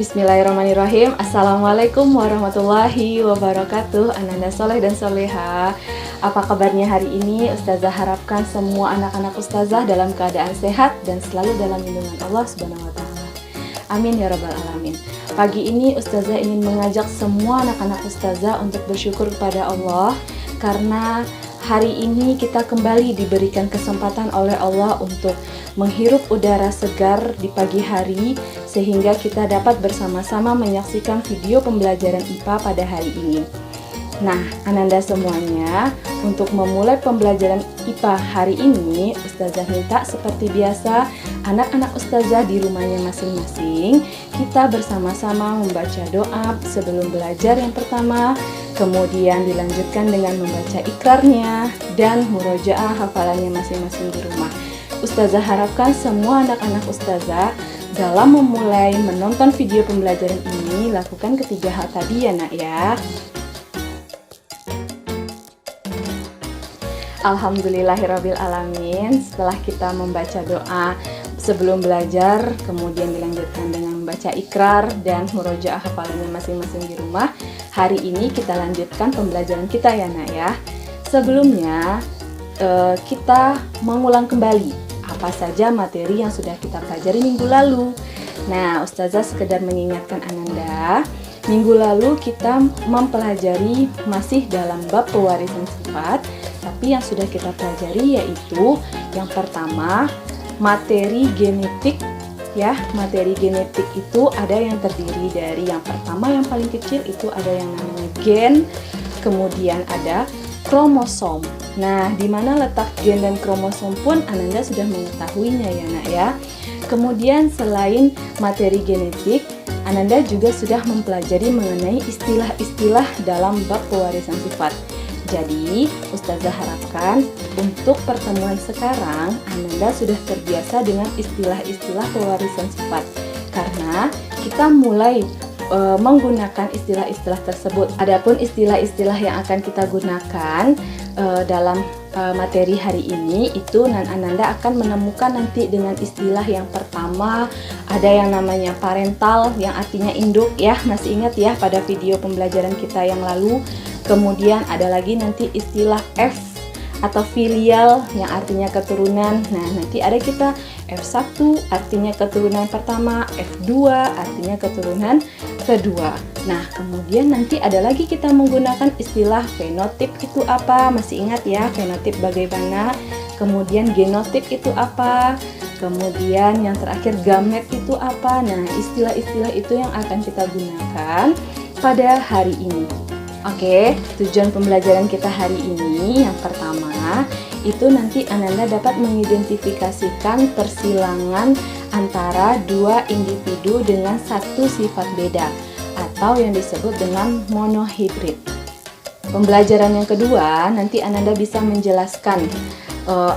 Bismillahirrahmanirrahim. Assalamualaikum warahmatullahi wabarakatuh. Ananda soleh dan soleha. Apa kabarnya hari ini? Ustazah harapkan semua anak-anak ustazah dalam keadaan sehat dan selalu dalam lindungan Allah Subhanahu wa Ta'ala. Amin ya rabbal alamin. Pagi ini ustazah ingin mengajak semua anak-anak ustazah untuk bersyukur kepada Allah karena hari ini kita kembali diberikan kesempatan oleh Allah untuk menghirup udara segar di pagi hari sehingga kita dapat bersama-sama menyaksikan video pembelajaran IPA pada hari ini. Nah, Ananda semuanya, untuk memulai pembelajaran IPA hari ini, Ustazah minta seperti biasa, anak-anak Ustazah di rumahnya masing-masing, kita bersama-sama membaca doa sebelum belajar yang pertama, kemudian dilanjutkan dengan membaca ikrarnya, dan murojaah hafalannya masing-masing di rumah. Ustazah harapkan semua anak-anak Ustazah dalam memulai menonton video pembelajaran ini, lakukan ketiga hal tadi ya nak ya. Alhamdulillahirrabbilalamin. Setelah kita membaca doa sebelum belajar, kemudian dilanjutkan dengan membaca ikrar dan murojaah hafalannya masing-masing di rumah, hari ini kita lanjutkan pembelajaran kita ya nak ya. Sebelumnya kita mengulang kembali apa saja materi yang sudah kita pelajari minggu lalu. Nah, Ustazah sekedar mengingatkan Ananda, minggu lalu kita mempelajari masih dalam bab pewarisan sifat, tapi yang sudah kita pelajari yaitu yang pertama materi genetik ya. Materi genetik itu ada yang terdiri dari yang pertama yang paling kecil itu ada yang namanya gen, kemudian ada kromosom. Nah, di mana letak gen dan kromosom pun Ananda sudah mengetahuinya ya nak ya. Kemudian selain materi genetik, Ananda juga sudah mempelajari mengenai istilah-istilah dalam bab pewarisan sifat. Jadi, Ustazah harapkan untuk pertemuan sekarang Ananda sudah terbiasa dengan istilah-istilah pewarisan sifat. Karena kita mulai menggunakan istilah-istilah tersebut. Adapun istilah-istilah yang akan kita gunakan dalam materi hari ini itu Ananda akan menemukan nanti dengan istilah yang pertama ada yang namanya parental yang artinya induk ya, masih ingat ya pada video pembelajaran kita yang lalu. Kemudian ada lagi nanti istilah F atau filial yang artinya keturunan. Nah, nanti ada kita F1 artinya keturunan pertama, F2 artinya keturunan kedua. Nah, kemudian nanti ada lagi kita menggunakan istilah fenotip itu apa? Masih ingat ya fenotip bagaimana? Kemudian genotip itu apa? Kemudian yang terakhir gamet itu apa? Nah, istilah-istilah itu yang akan kita gunakan pada hari ini. Oke, tujuan pembelajaran kita hari ini yang pertama itu nanti Ananda dapat mengidentifikasikan persilangan antara dua individu dengan satu sifat beda atau yang disebut dengan monohibrid. Pembelajaran yang kedua nanti Ananda bisa menjelaskan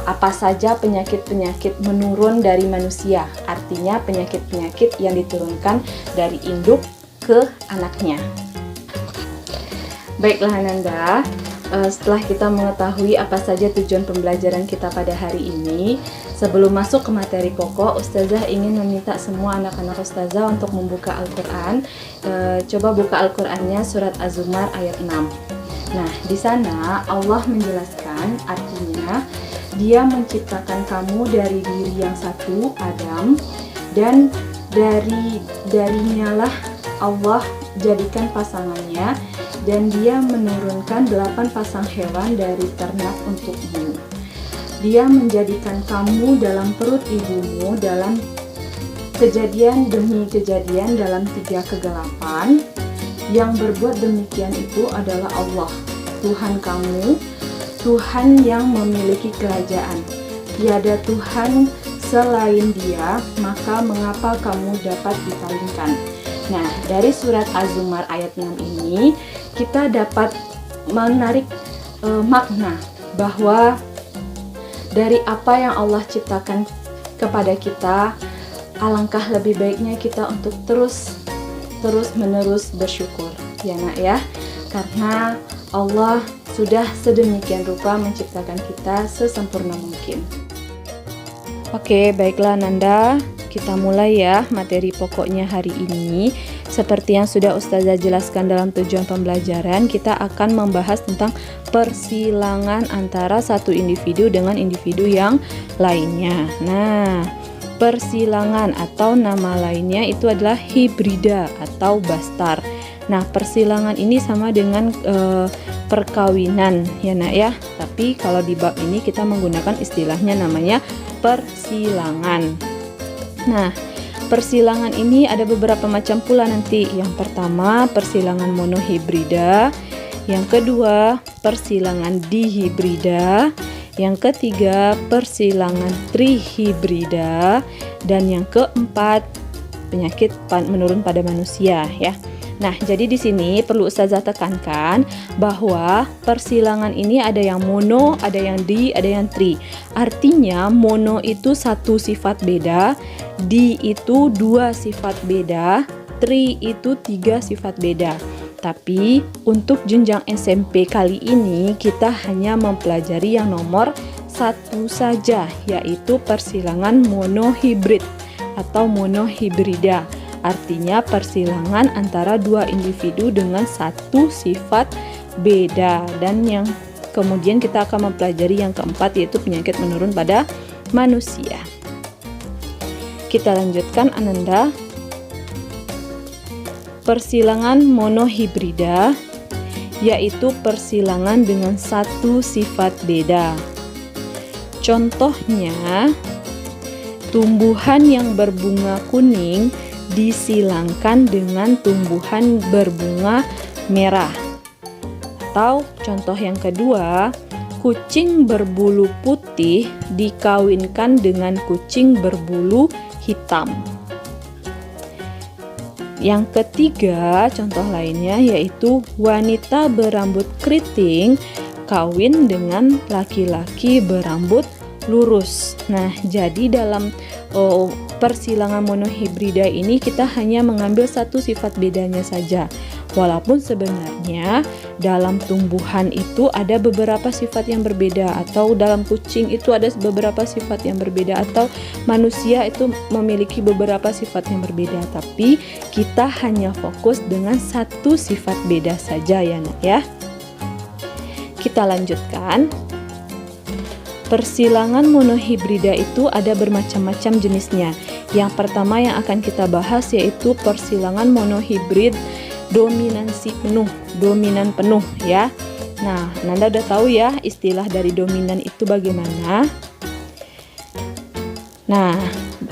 apa saja penyakit-penyakit menurun dari manusia, artinya penyakit-penyakit yang diturunkan dari induk ke anaknya. Baiklah Ananda, setelah kita mengetahui apa saja tujuan pembelajaran kita pada hari ini, sebelum masuk ke materi pokok, Ustazah ingin meminta semua anak-anak Ustazah untuk membuka Al-Quran. Coba buka Al-Qurannya surat Az-Zumar ayat 6. Nah, di sana Allah menjelaskan artinya Dia menciptakan kamu dari diri yang satu, Adam, dan darinya lah Allah jadikan pasangannya, dan Dia menurunkan 8 pasang hewan dari ternak untukmu. Dia menjadikan kamu dalam perut ibumu dalam kejadian demi kejadian dalam 3 kegelapan. Yang berbuat demikian itu adalah Allah, Tuhan kamu, Tuhan yang memiliki kerajaan. Tiada Tuhan selain Dia, maka mengapa kamu dapat dipalingkan? Nah, dari surat Az-Zumar ayat 6 ini kita dapat menarik makna bahwa dari apa yang Allah ciptakan kepada kita, alangkah lebih baiknya kita untuk terus-menerus bersyukur ya nak ya, karena Allah sudah sedemikian rupa menciptakan kita sesempurna mungkin. Oke, baiklah Nanda, kita mulai ya materi pokoknya hari ini. seperti yang sudah Ustazah jelaskan dalam tujuan pembelajaran, kita akan membahas tentang persilangan antara satu individu dengan individu yang lainnya. Nah, persilangan atau nama lainnya itu adalah hibrida atau bastar. Nah, persilangan ini sama dengan perkawinan ya nak ya. Tapi kalau di bab ini kita menggunakan istilahnya namanya persilangan. Nah, persilangan ini ada beberapa macam pula nanti. Yang pertama, persilangan monohibrida. Yang kedua, persilangan dihibrida. Yang ketiga, persilangan trihibrida. Dan yang keempat, penyakit menurun pada manusia ya. Nah, jadi di sini perlu Ustazah tekankan bahwa persilangan ini ada yang mono, ada yang di, ada yang tri. Artinya mono itu satu sifat beda, di itu dua sifat beda, tri itu tiga sifat beda. Tapi untuk jenjang SMP kali ini kita hanya mempelajari yang nomor satu saja, yaitu persilangan monohibrid atau monohibrida. Artinya persilangan antara dua individu dengan satu sifat beda. Dan yang kemudian kita akan mempelajari yang keempat, yaitu penyakit menurun pada manusia. Kita lanjutkan Ananda. Persilangan monohibrida yaitu persilangan dengan satu sifat beda. Contohnya, tumbuhan yang berbunga kuning disilangkan dengan tumbuhan berbunga merah. Atau contoh yang kedua, kucing berbulu putih dikawinkan dengan kucing berbulu hitam. Yang ketiga, contoh lainnya yaitu wanita berambut keriting kawin dengan laki-laki berambut lurus. Nah, jadi dalam persilangan monohibrida ini kita hanya mengambil satu sifat bedanya saja. Walaupun sebenarnya dalam tumbuhan itu ada beberapa sifat yang berbeda, atau dalam kucing itu ada beberapa sifat yang berbeda, atau manusia itu memiliki beberapa sifat yang berbeda. Tapi kita hanya fokus dengan satu sifat beda saja ya nak ya. Kita lanjutkan. Persilangan monohibrida itu ada bermacam-macam jenisnya. Yang pertama yang akan kita bahas yaitu persilangan monohibrid dominansi penuh, dominan penuh ya. Nah, Nanda udah tahu ya istilah dari dominan itu bagaimana. Nah,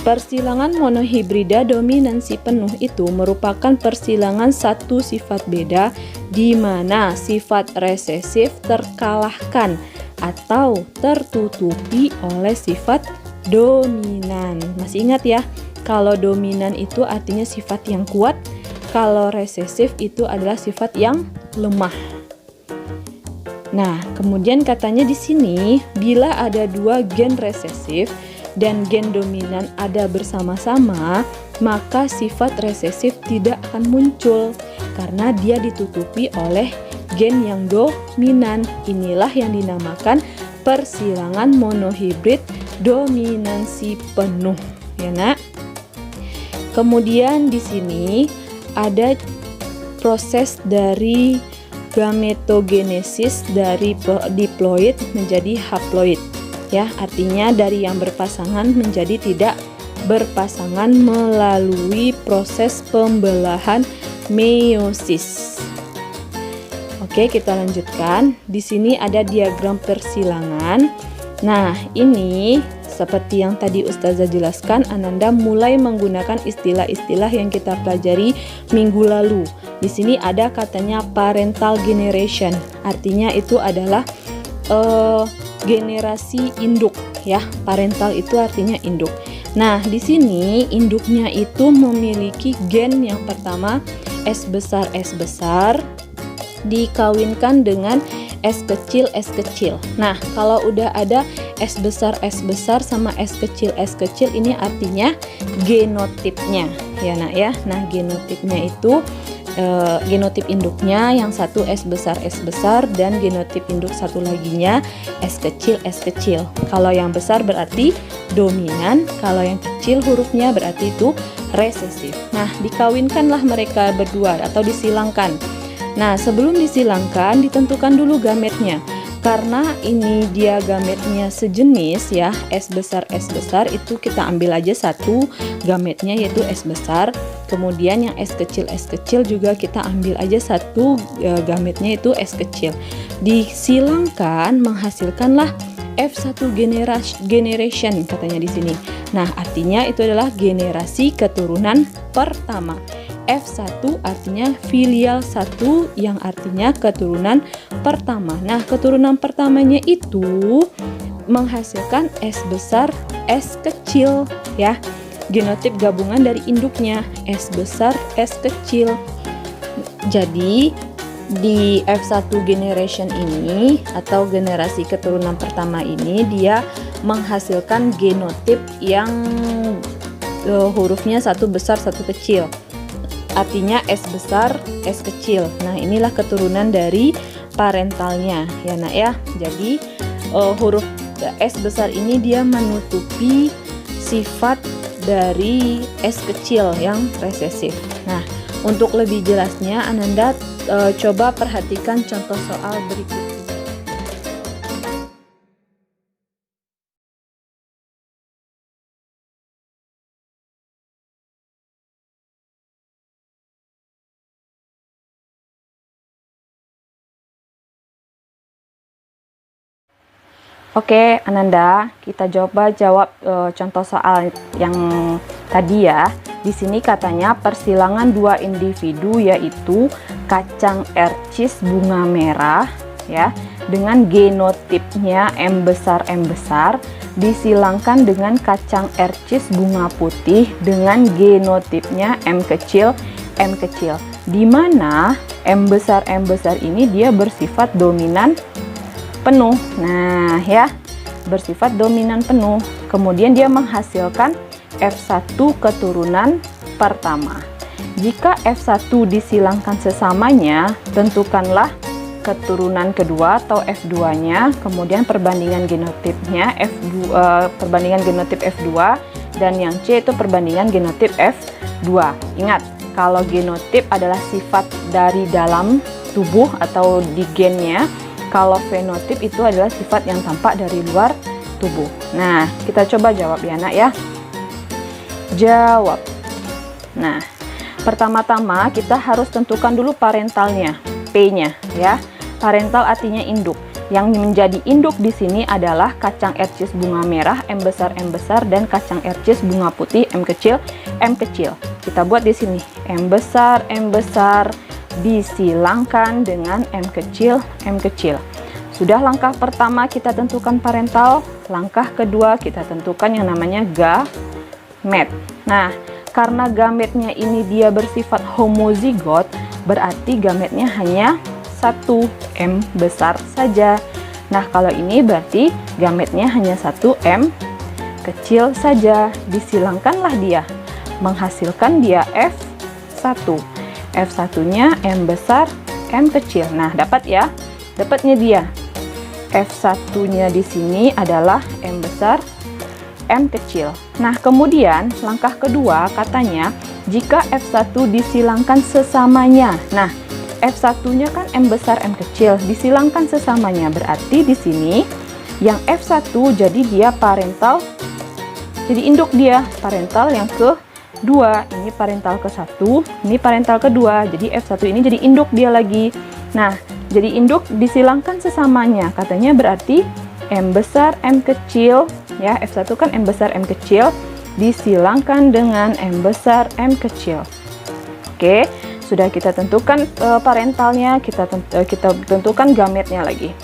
persilangan monohibrida dominansi penuh itu merupakan persilangan satu sifat beda di mana sifat resesif terkalahkan atau tertutupi oleh sifat dominan. Masih ingat ya, kalau dominan itu artinya sifat yang kuat, kalau resesif itu adalah sifat yang lemah. Nah, kemudian katanya di sini bila ada dua gen resesif dan gen dominan ada bersama-sama, maka sifat resesif tidak akan muncul karena dia ditutupi oleh gen yang dominan. Inilah yang dinamakan persilangan monohibrid dominansi penuh ya nak. Kemudian di sini ada proses dari gametogenesis dari diploid menjadi haploid ya, artinya dari yang berpasangan menjadi tidak berpasangan melalui proses pembelahan meiosis. Oke, kita lanjutkan. Di sini ada diagram persilangan. Nah, ini seperti yang tadi Ustazah jelaskan, Ananda mulai menggunakan istilah-istilah yang kita pelajari minggu lalu. Di sini ada katanya parental generation. Artinya itu adalah generasi induk ya. Parental itu artinya induk. Nah, di sini induknya itu memiliki gen yang pertama S besar dikawinkan dengan S kecil. Nah, kalau udah ada S besar sama S kecil ini artinya genotipnya ya nak ya. Nah, genotipnya itu genotip induknya, yang satu S besar dan genotip induk satu laginya S kecil. Kalau yang besar berarti dominan, kalau yang kecil hurufnya berarti itu resesif. Nah, dikawinkanlah mereka berdua atau disilangkan. Nah, sebelum disilangkan ditentukan dulu gametnya. Karena ini dia gametnya sejenis ya, S besar itu kita ambil aja satu gametnya yaitu S besar. Kemudian yang S kecil juga kita ambil aja satu gametnya itu S kecil. Disilangkan menghasilkanlah F1 generation katanya di sini. Nah, artinya itu adalah generasi keturunan pertama. F1 artinya filial 1 yang artinya keturunan pertama. Nah, keturunan pertamanya itu menghasilkan S besar, S kecil ya. Genotip gabungan dari induknya S besar, S kecil. Jadi di F1 generation ini atau generasi keturunan pertama ini dia menghasilkan genotip yang hurufnya satu besar, satu kecil. Artinya S besar, S kecil. Nah, inilah keturunan dari parentalnya ya nak ya. Jadi huruf S besar ini dia menutupi sifat dari S kecil yang resesif. Nah, untuk lebih jelasnya Ananda coba perhatikan contoh soal berikut. Oke, Ananda, kita coba jawab contoh soal yang tadi ya. Di sini katanya persilangan dua individu yaitu kacang ercis bunga merah ya dengan genotipnya M besar disilangkan dengan kacang ercis bunga putih dengan genotipnya M kecil. Di mana M besar ini dia bersifat dominan penuh. Nah ya, bersifat dominan penuh. Kemudian dia menghasilkan F1 keturunan pertama. Jika F1 disilangkan sesamanya, tentukanlah keturunan kedua atau F2 nya, kemudian perbandingan genotipnya perbandingan genotip F2, dan yang C itu perbandingan genotip F2. Ingat, kalau genotip adalah sifat dari dalam tubuh atau di gennya. Kalau fenotip itu adalah sifat yang tampak dari luar tubuh. Nah, kita coba jawab ya nak ya. Jawab. Nah, pertama-tama kita harus tentukan dulu parentalnya, P-nya ya. Parental artinya induk. Yang menjadi induk di sini adalah kacang ercis bunga merah M besar dan kacang ercis bunga putih M kecil. Kita buat di sini M besar disilangkan dengan M kecil. Sudah langkah pertama kita tentukan parental, langkah kedua kita tentukan yang namanya gamet. Nah, karena gametnya ini dia bersifat homozigot, berarti gametnya hanya satu M besar saja. Nah, kalau ini berarti gametnya hanya satu M kecil saja. Disilangkanlah dia, menghasilkan dia F1. F1-nya M besar, M kecil. Nah, dapat ya? Dapatnya dia. F1-nya di sini adalah M besar, M kecil. Nah, kemudian langkah kedua katanya jika F1 disilangkan sesamanya. Nah, F1-nya kan M besar, M kecil, disilangkan sesamanya. Berarti di sini yang F1 jadi dia parental, jadi induk dia, parental yang kedua. Ini parental ke-1, ini parental kedua. Jadi F1 ini jadi induk dia lagi. Nah, jadi induk disilangkan sesamanya. Katanya berarti M besar, M kecil. Ya, F1 kan M besar, M kecil. Disilangkan dengan M besar, M kecil. Oke, sudah kita tentukan parentalnya. Kita tentukan gametnya lagi.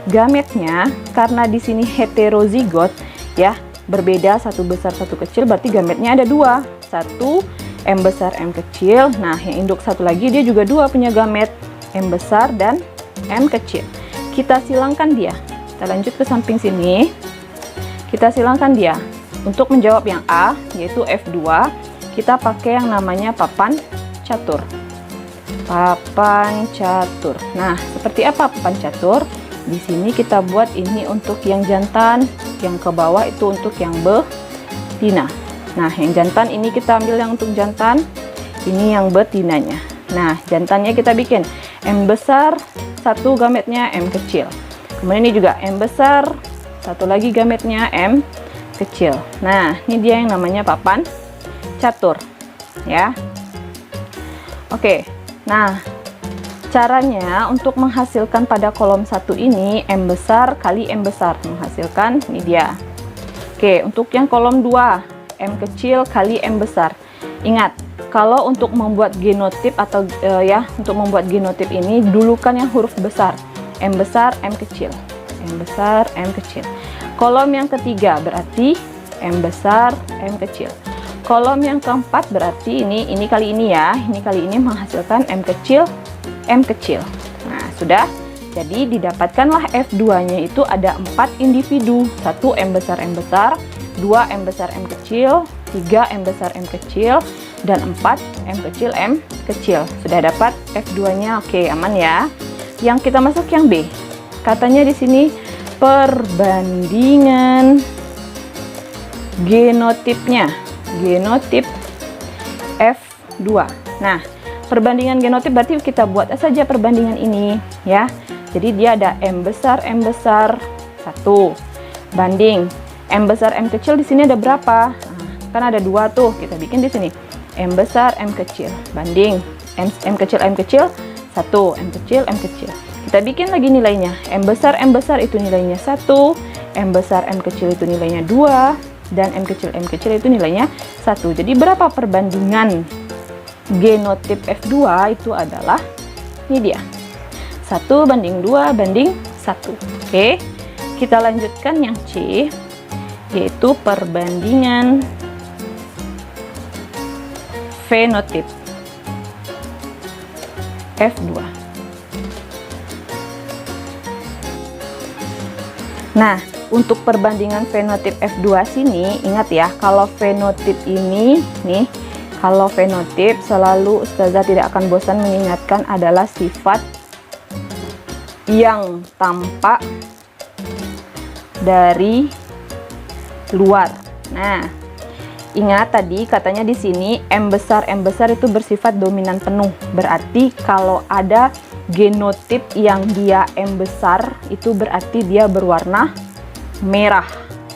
Gametnya, karena di sini heterozigot, ya, berbeda satu besar satu kecil, berarti gametnya ada dua, satu M besar M kecil. Nah, yang induk satu lagi dia juga dua punya gamet, M besar dan M kecil. Kita silangkan dia. Kita lanjut ke samping sini. Kita silangkan dia. Untuk menjawab yang A yaitu F2, kita pakai yang namanya papan catur. papan catur. Nah, seperti apa papan catur? Di sini kita buat ini untuk yang jantan, yang ke bawah itu untuk yang betina. Nah, yang jantan ini kita ambil yang untuk jantan, ini yang betinanya. Nah, jantannya kita bikin M besar, satu gametnya M kecil. Kemudian ini juga M besar, satu lagi gametnya M kecil. Nah, ini dia yang namanya papan catur, ya. Oke, nah caranya untuk menghasilkan pada kolom 1 ini M besar kali M besar menghasilkan ini dia. Oke, untuk yang kolom 2 M kecil kali M besar. Ingat, kalau untuk membuat genotip atau untuk membuat genotip ini dulukan yang huruf besar. M besar M kecil, M besar M kecil. Kolom yang ketiga berarti M besar M kecil. Kolom yang keempat berarti ini kali ini ya, ini kali ini menghasilkan M kecil, M kecil. Nah, sudah. Jadi didapatkanlah F2-nya itu ada 4 individu. 1 M besar, 2 M besar, M kecil, 3 M besar, M kecil, dan 4 M kecil, M kecil. Sudah dapat F2-nya. Oke, aman ya. Yang kita masuk yang B. Katanya di sini perbandingan genotipnya. Genotip F2. Nah, perbandingan genotip berarti kita buat saja perbandingan ini ya. Jadi dia ada M besar 1 banding M besar M kecil. Di sini ada berapa? Nah, kan ada 2 tuh, kita bikin di sini M besar M kecil banding M kecil 1 M kecil M kecil. Kita bikin lagi nilainya. M besar itu nilainya 1, M besar M kecil itu nilainya 2, dan M kecil itu nilainya 1. Jadi berapa perbandingan genotip F2 itu adalah ini dia. 1 banding 2 banding 1. Oke. Kita lanjutkan yang C, yaitu perbandingan fenotip F2. Nah, untuk perbandingan fenotip F2 sini, ingat ya, kalau fenotip ini nih, kalau fenotip selalu Ustazah tidak akan bosan mengingatkan adalah sifat yang tampak dari luar. Nah, ingat tadi katanya di sini M besar itu bersifat dominan penuh. Berarti kalau ada genotip yang dia M besar itu berarti dia berwarna merah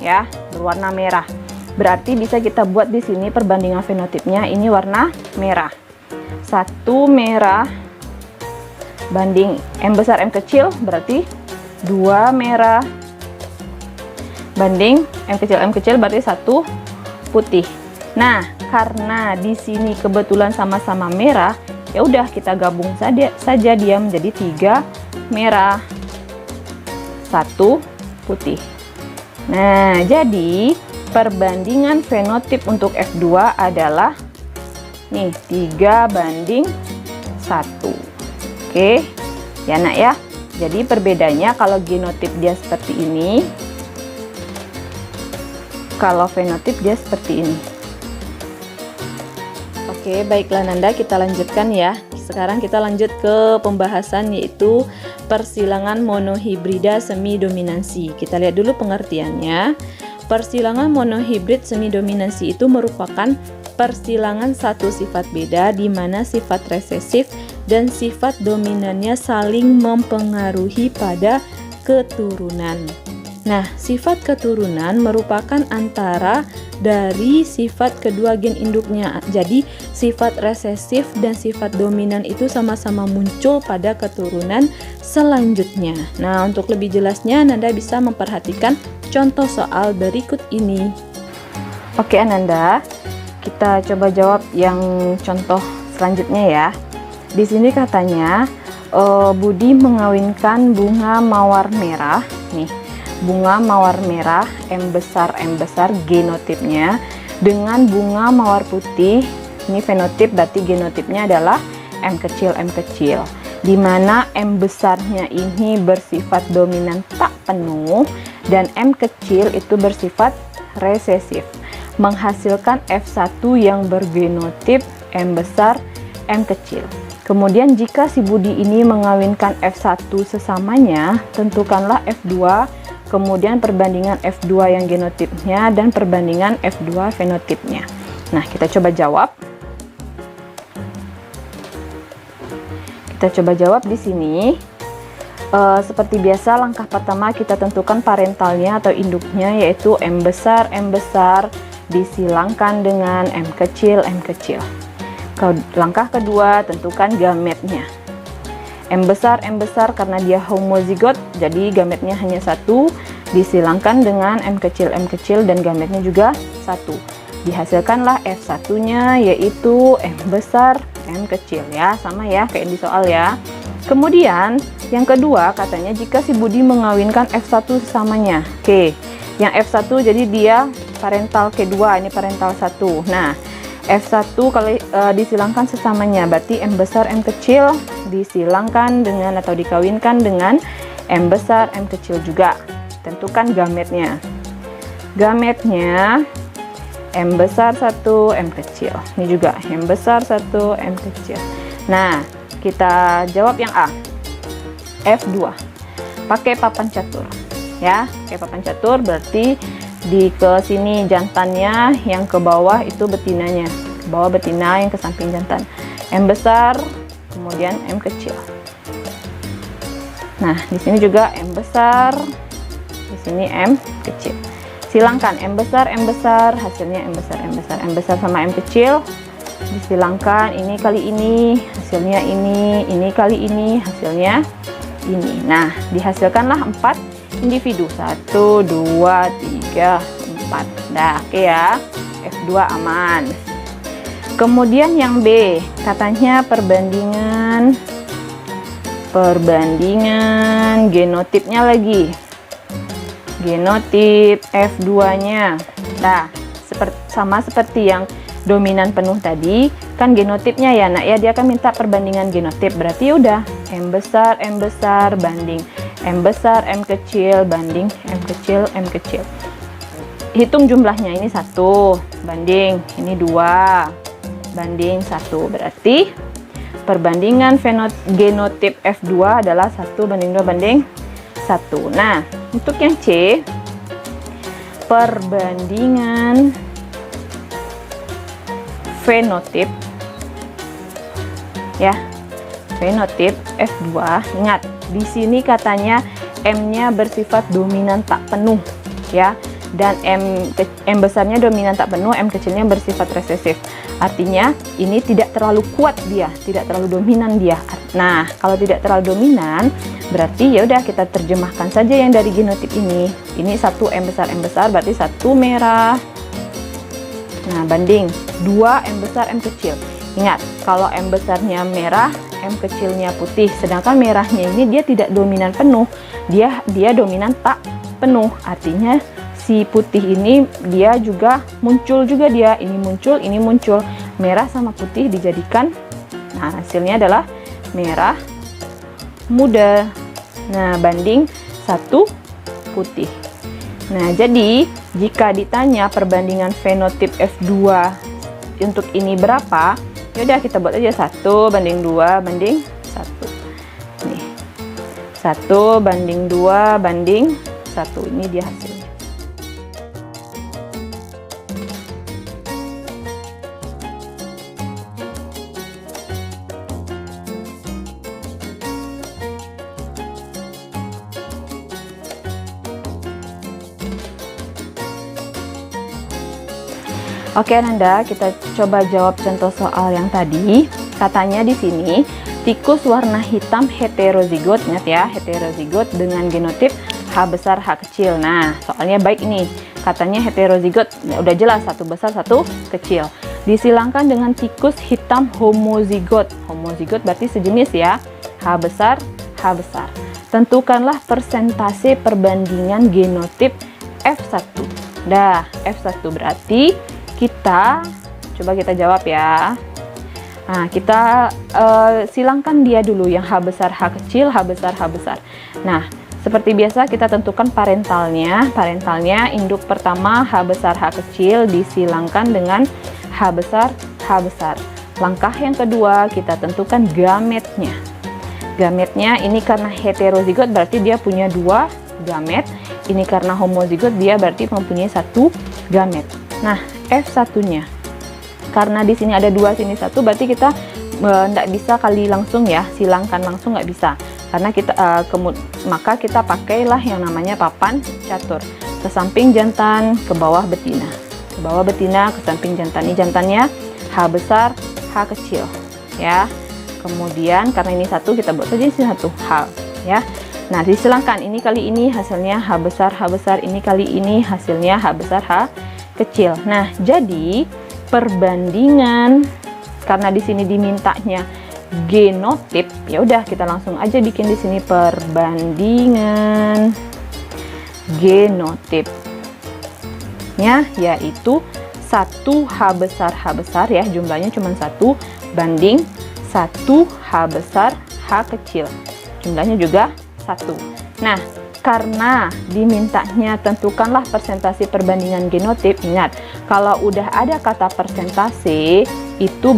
ya, berwarna merah. Berarti bisa kita buat di sini perbandingan fenotipnya ini warna merah. 1 merah banding M besar M kecil berarti 2 merah banding M kecil berarti 1 putih. Nah, karena di sini kebetulan sama-sama merah, ya udah kita gabung saja dia menjadi 3 merah 1 putih. Nah, jadi perbandingan fenotip untuk F2 adalah nih 3 banding 1. Oke, ya nak ya. Jadi perbedaannya kalau genotip dia seperti ini, kalau fenotip dia seperti ini. Oke, baiklah Nanda, kita lanjutkan ya. Sekarang kita lanjut ke pembahasan yaitu persilangan monohibrida semi dominansi. Kita lihat dulu pengertiannya. Persilangan monohibrid semi dominansi itu merupakan persilangan satu sifat beda di mana sifat resesif dan sifat dominannya saling mempengaruhi pada keturunan. Nah, sifat keturunan merupakan antara dari sifat kedua gen induknya. Jadi, sifat resesif dan sifat dominan itu sama-sama muncul pada keturunan selanjutnya. Nah, untuk lebih jelasnya Ananda bisa memperhatikan contoh soal berikut ini. Oke Ananda, kita coba jawab yang contoh selanjutnya ya. Di sini katanya Budi mengawinkan bunga mawar merah nih. Bunga mawar merah M besar genotipnya dengan bunga mawar putih, ini fenotip berarti genotipnya adalah M kecil di mana M besarnya ini bersifat dominan tak penuh dan M kecil itu bersifat resesif, menghasilkan F1 yang bergenotip M besar M kecil. Kemudian jika si Budi ini mengawinkan F1 sesamanya, tentukanlah F2, kemudian perbandingan F2 yang genotipnya dan perbandingan F2 fenotipnya. Nah, kita coba jawab. Kita coba jawab di sini. Seperti biasa, langkah pertama kita tentukan parentalnya atau induknya, yaitu M besar disilangkan dengan M kecil. Langkah kedua, tentukan gametnya. M besar karena dia homozigot, jadi gametnya hanya 1, disilangkan dengan M kecil dan gametnya juga 1. Dihasilkanlah F1-nya, yaitu M besar, M kecil ya, sama ya kayak di soal ya. Kemudian yang kedua, katanya jika si Budi mengawinkan F1 sesamanya. Oke, yang F1 jadi dia parental kedua, ini parental 1. Nah, F1 kalau disilangkan sesamanya, berarti M besar M kecil disilangkan dengan atau dikawinkan dengan M besar M kecil juga. Tentukan gametnya. Gametnya M besar 1 M kecil. Ini juga M besar 1 M kecil. Nah, kita jawab yang A. F2. Pakai papan catur. Ya, pakai papan catur berarti di ke sini jantannya, yang ke bawah itu betinanya. Ke bawah betina, yang ke samping jantan. M besar, kemudian M kecil. Nah, di sini juga M besar, di sini M kecil. Silangkan M besar, hasilnya M besar sama M kecil. Disilangkan ini kali ini, hasilnya ini kali ini, hasilnya ini. Nah, dihasilkanlah 4 individu, 1, 2, 3, 4. Nah, oke ya, F2 aman. Kemudian yang B, katanya perbandingan genotipnya lagi. Genotip F2-nya. Nah, sama seperti yang dominan penuh tadi, kan genotipnya ya nak ya, dia akan minta perbandingan genotip. Berarti udah M besar banding M besar M kecil banding M kecil. Hitung jumlahnya, ini 1 banding ini 2 banding 1. Berarti perbandingan genotip F2 adalah 1 banding 2 banding 1. Nah, untuk yang C, perbandingan fenotip ya, fenotip F2. Ingat, di sini katanya M-nya bersifat dominan tak penuh ya, dan M besarnya dominan tak penuh, M kecilnya bersifat resesif. Artinya ini tidak terlalu kuat dia, tidak terlalu dominan dia. Nah, kalau tidak terlalu dominan, berarti ya udah kita terjemahkan saja yang dari genotip ini. Ini 1 M besar berarti 1 merah. Nah, banding 2 M besar M kecil. Ingat, kalau M besarnya merah, M kecilnya putih. Sedangkan merahnya ini dia tidak dominan penuh, dia dominan tak penuh. Artinya si putih ini dia juga muncul juga, dia ini muncul. Merah sama putih dijadikan, nah hasilnya adalah merah muda. Nah, banding 1 putih. Nah, jadi jika ditanya perbandingan fenotip F2 untuk ini berapa, yaudah kita buat aja 1 banding 2 banding 1. Nih, 1 banding 2 banding 1. Ini dia hasilnya. Oke Ananda, kita coba jawab contoh soal yang tadi. Katanya di sini tikus warna hitam heterozigot, ingat ya, heterozigot dengan genotip H besar H kecil. Nah, soalnya baik ini. Katanya heterozigot, ya udah jelas 1 besar 1 kecil. Disilangkan dengan tikus hitam homozigot. Homozigot berarti sejenis ya. H besar H besar. Tentukanlah persentase perbandingan genotip F1. Dah, F1 berarti coba kita jawab ya. Nah, kita silangkan dia dulu yang H besar H kecil, H besar H besar. Nah, seperti biasa kita tentukan parentalnya. Parentalnya induk pertama H besar H kecil disilangkan dengan H besar H besar. Langkah yang kedua, kita tentukan gametnya. Gametnya ini karena heterozigot berarti dia punya 2 gamet. Ini karena homozigot dia berarti mempunyai 1 gamet. Nah, F1-nya. Karena di sini ada 2, sini 1, berarti kita nggak bisa kali langsung ya, silangkan langsung nggak bisa. Karena kita maka kita pakailah yang namanya papan catur. Ke samping jantan, ke bawah betina. Ke bawah betina, ke samping jantan. Ini jantannya H besar, H kecil, ya. Kemudian karena ini 1, kita buat saja ini 1 H, ya. Nah, disilangkan ini kali ini hasilnya H besar, H besar. Ini kali ini hasilnya H besar, H kecil. Nah, jadi perbandingan karena di sini dimintanya genotip, ya udah kita langsung aja bikin di sini perbandingan genotipnya, yaitu 1 H besar ya, jumlahnya cuma 1 banding 1 H besar H kecil, jumlahnya juga 1. Nah, karena dimintanya tentukanlah persentase perbandingan genotip, ingat kalau udah ada kata persentase itu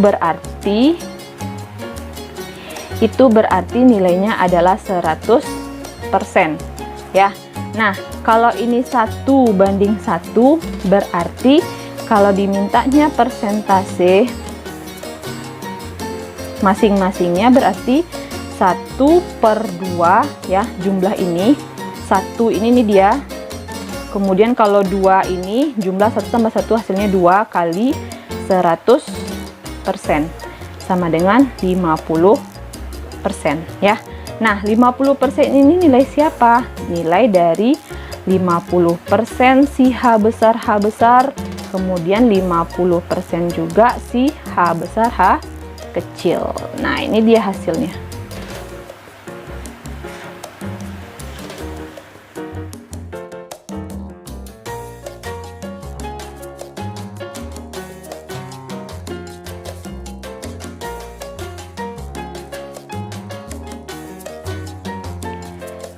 berarti nilainya adalah 100% ya. Nah, kalau ini 1 banding 1 berarti kalau dimintanya persentase masing-masingnya berarti 1/2 ya, jumlah ini 1 ini nih dia. Kemudian kalau 2 ini jumlah 1 tambah 1 hasilnya 2 kali 100% sama dengan 50% ya. Nah, 50% ini nilai siapa? Nilai dari 50% si H besar, kemudian 50% juga si H besar H kecil. Nah, ini dia hasilnya.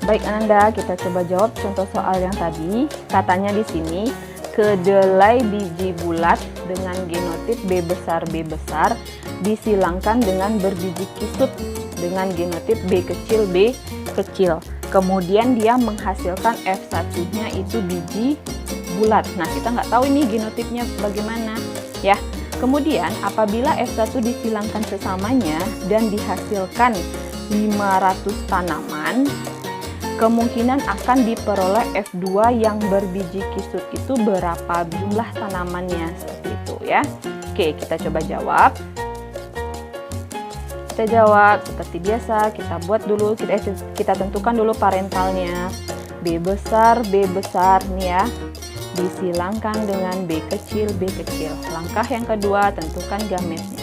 Baik Ananda, kita coba jawab contoh soal yang tadi. Katanya di sini kedelai biji bulat dengan genotip B besar disilangkan dengan berbiji kisut dengan genotip B kecil. Kemudian dia menghasilkan F1-nya itu biji bulat. Nah, kita nggak tahu ini genotipnya bagaimana ya. Kemudian apabila F1 disilangkan sesamanya dan dihasilkan 500 tanaman, kemungkinan akan diperoleh F2 yang berbiji kisut itu berapa jumlah tanamannya, seperti itu ya. Oke, kita coba jawab. Kita jawab seperti biasa, kita buat dulu, kita tentukan dulu parentalnya. B besar nih ya, disilangkan dengan B kecil. Langkah yang kedua, tentukan gametnya.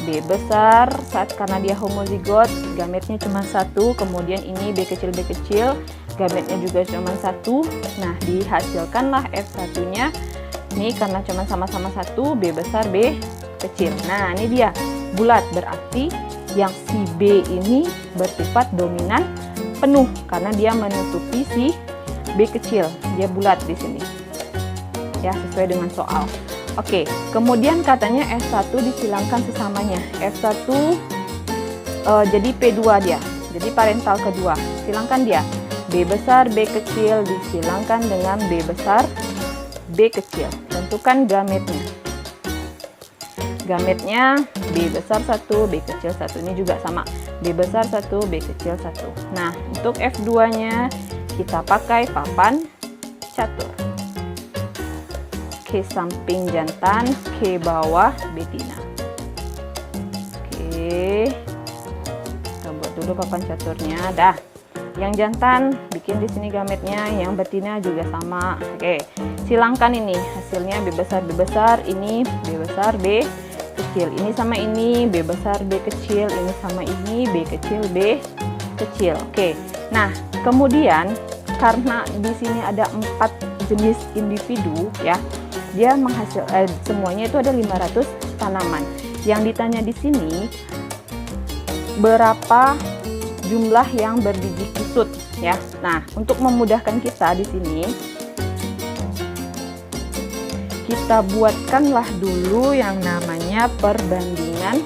B besar, karena dia homozigot, gametnya cuma 1, kemudian ini B kecil, gametnya juga cuma 1. Nah, dihasilkanlah F1-nya, ini karena cuma sama-sama 1, B besar, B kecil. Nah, ini dia, bulat, berarti yang si B ini bersifat dominan penuh, karena dia menutupi si B kecil, dia bulat di sini. Ya, sesuai dengan soal. Oke, kemudian katanya F1 disilangkan sesamanya. F1 jadi P2 dia, jadi parental kedua. Silangkan dia. B besar, B kecil disilangkan dengan B besar, B kecil. Tentukan gametnya. Gametnya B besar 1, B kecil 1. Ini juga sama. B besar 1, B kecil 1. Nah, untuk F2-nya kita pakai papan catur. Ke samping jantan, ke bawah betina. Oke, kita buat dulu papan caturnya. Dah, yang jantan bikin di sini gametnya, yang betina juga sama. Oke, silangkan ini hasilnya B besar, ini B besar, B kecil. Ini sama ini B besar, B kecil. Ini sama ini B kecil, B kecil. Oke, nah kemudian karena di sini ada 4 jenis individu ya. Dia menghasilkan semuanya itu ada 500 tanaman. Yang ditanya di sini berapa jumlah yang berbiji kisut ya. Nah, untuk memudahkan kita di sini kita buatkanlah dulu yang namanya perbandingan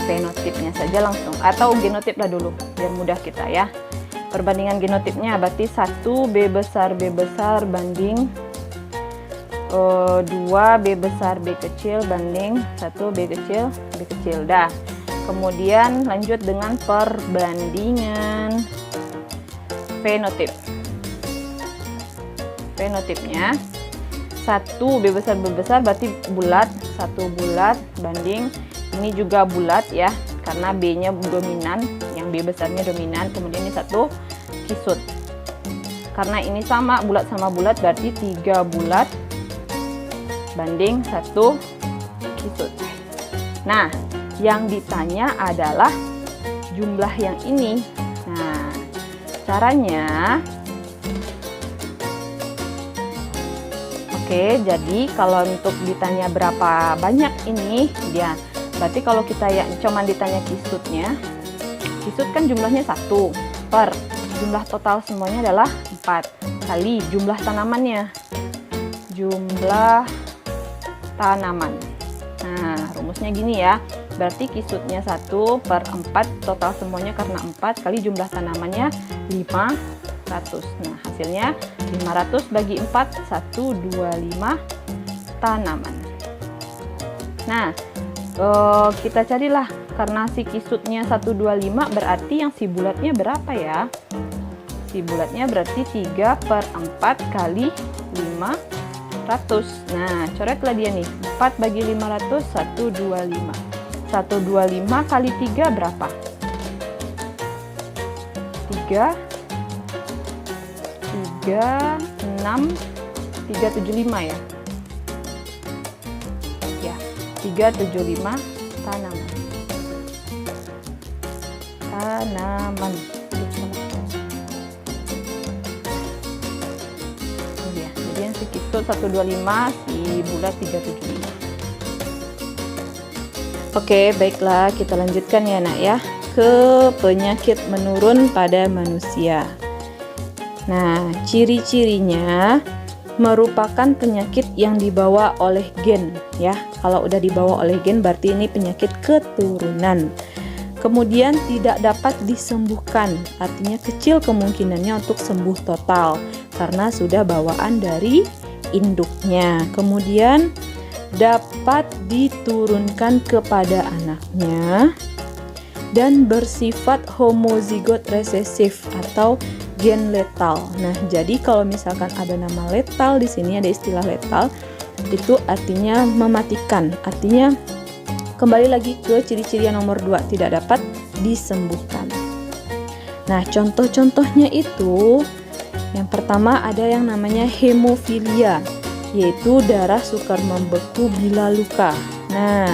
fenotipnya saja langsung, atau genotip lah dulu biar mudah kita ya. Perbandingan genotipnya berarti 1 B besar banding 2 B besar B kecil banding 1 B kecil dah. Kemudian lanjut dengan perbandingan fenotipnya 1 B besar berarti bulat, 1 bulat banding ini juga bulat ya, karena B nya dominan, yang B besarnya dominan. Kemudian ini 1 kisut, karena ini sama bulat sama bulat berarti 3 bulat banding 1 kisut. Nah, yang ditanya adalah jumlah yang ini. Nah, caranya oke, jadi kalau untuk ditanya berapa banyak ini dia, berarti kalau kita ya cuman ditanya kisut kan jumlahnya 1 per jumlah total semuanya adalah 4 kali jumlah tanaman. Nah, rumusnya gini ya, berarti kisutnya 1 per 4, total semuanya karena 4 kali jumlah tanamannya 500. Nah, hasilnya 500 bagi 4, 125 tanaman. Nah, kita carilah, karena si kisutnya 125 berarti yang si bulatnya berapa ya? Si bulatnya berarti 3 per 4 kali 500. Nah, coretlah dia nih, 4 bagi 500, 125. 125 kali 3 berapa? 375 ya? Ya, 375 tanaman. Ya, jadi yang si kisut 125, si bulat 375. Oke, baiklah, kita lanjutkan ya nak ya, ke penyakit menurun pada manusia. Nah, ciri-cirinya merupakan penyakit yang dibawa oleh gen ya. Kalau udah dibawa oleh gen berarti ini penyakit keturunan. Kemudian tidak dapat disembuhkan, artinya kecil kemungkinannya untuk sembuh total karena sudah bawaan dari induknya. Kemudian dapat diturunkan kepada anaknya dan bersifat homozigot resesif atau gen letal. Nah, jadi kalau misalkan ada nama letal di sini, ada istilah letal, itu artinya mematikan. Artinya kembali lagi ke ciri-ciri yang nomor 2, tidak dapat disembuhkan. Nah, contoh-contohnya itu yang pertama ada yang namanya hemofilia, yaitu darah sukar membeku bila luka. Nah,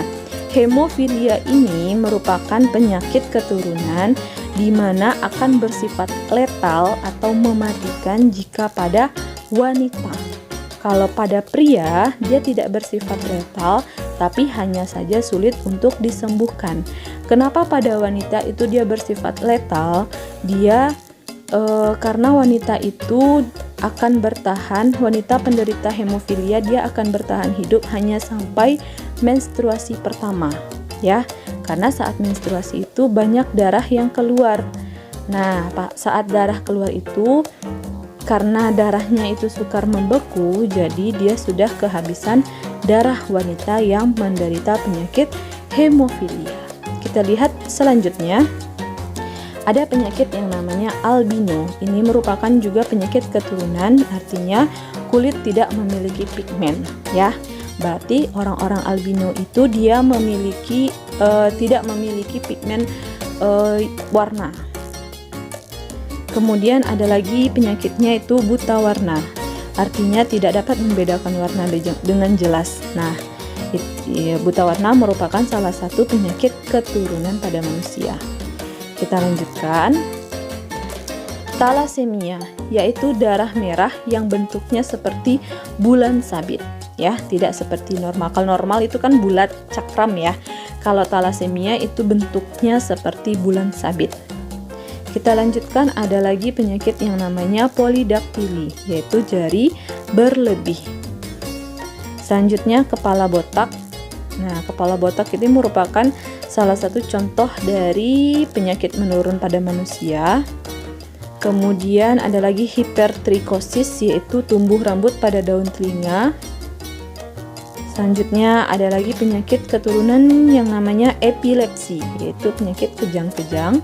hemofilia ini merupakan penyakit keturunan di mana akan bersifat letal atau mematikan jika pada wanita. Kalau pada pria, dia tidak bersifat letal, tapi hanya saja sulit untuk disembuhkan. Kenapa pada wanita itu dia bersifat letal? Dia karena wanita itu akan bertahan, wanita penderita hemofilia dia akan bertahan hidup hanya sampai menstruasi pertama, ya. Karena saat menstruasi itu banyak darah yang keluar. Nah, saat darah keluar itu karena darahnya itu sukar membeku, jadi dia sudah kehabisan darah wanita yang menderita penyakit hemofilia. Kita lihat selanjutnya. Ada penyakit yang namanya albino. Ini merupakan juga penyakit keturunan, artinya kulit tidak memiliki pigmen, ya. Berarti orang-orang albino itu dia memiliki tidak memiliki pigmen warna. Kemudian ada lagi penyakitnya itu buta warna. Artinya tidak dapat membedakan warna dengan jelas. Nah, buta warna merupakan salah satu penyakit keturunan pada manusia. Kita lanjutkan. Talasemia, yaitu darah merah yang bentuknya seperti bulan sabit, ya, tidak seperti normal. Kalau normal itu kan bulat cakram ya. Kalau talasemia itu bentuknya seperti bulan sabit. Kita lanjutkan, ada lagi penyakit yang namanya polidaktili, yaitu jari berlebih. Selanjutnya kepala botak. Nah, kepala botak ini merupakan salah satu contoh dari penyakit menurun pada manusia. Kemudian ada lagi hipertrikosis, yaitu tumbuh rambut pada daun telinga. Selanjutnya ada lagi penyakit keturunan yang namanya epilepsi, yaitu penyakit kejang-kejang.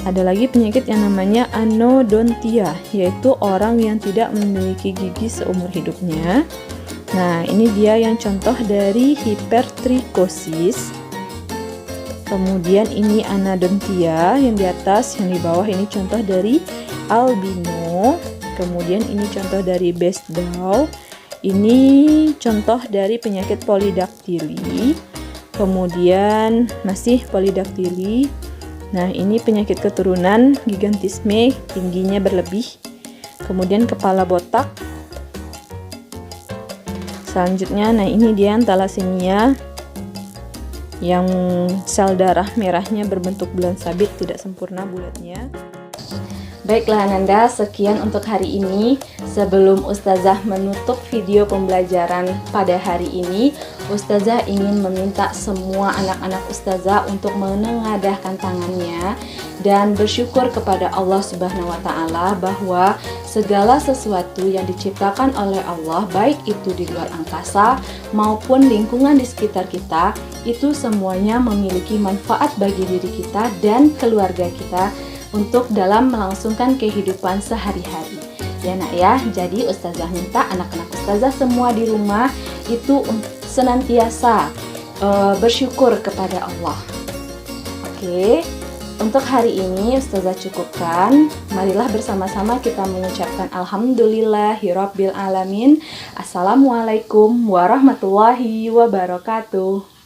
Ada lagi penyakit yang namanya anodontia, yaitu orang yang tidak memiliki gigi seumur hidupnya. Nah, ini dia yang contoh dari hipertrikosis. Kemudian ini anodontia yang di atas, yang di bawah ini contoh dari albino. Kemudian ini contoh dari Besdow. Ini contoh dari penyakit polidaktili. Kemudian masih polidaktili. Nah, ini penyakit keturunan gigantisme, tingginya berlebih. Kemudian kepala botak. Selanjutnya, nah ini dia thalassemia, yang sel darah merahnya berbentuk bulan sabit, tidak sempurna bulatnya. Baiklah Ananda, sekian untuk hari ini. Sebelum Ustazah menutup video pembelajaran pada hari ini, Ustazah ingin meminta semua anak-anak Ustazah untuk menengadahkan tangannya dan bersyukur kepada Allah Subhanahu wa Ta'ala bahwa segala sesuatu yang diciptakan oleh Allah, baik itu di luar angkasa maupun lingkungan di sekitar kita, itu semuanya memiliki manfaat bagi diri kita dan keluarga kita untuk dalam melangsungkan kehidupan sehari-hari. Ya nak ya, jadi Ustazah minta anak-anak Ustazah semua di rumah itu senantiasa bersyukur kepada Allah. Oke, untuk hari ini Ustazah cukupkan. Marilah bersama-sama kita mengucapkan Alhamdulillahirabbil alamin. Assalamualaikum warahmatullahi wabarakatuh.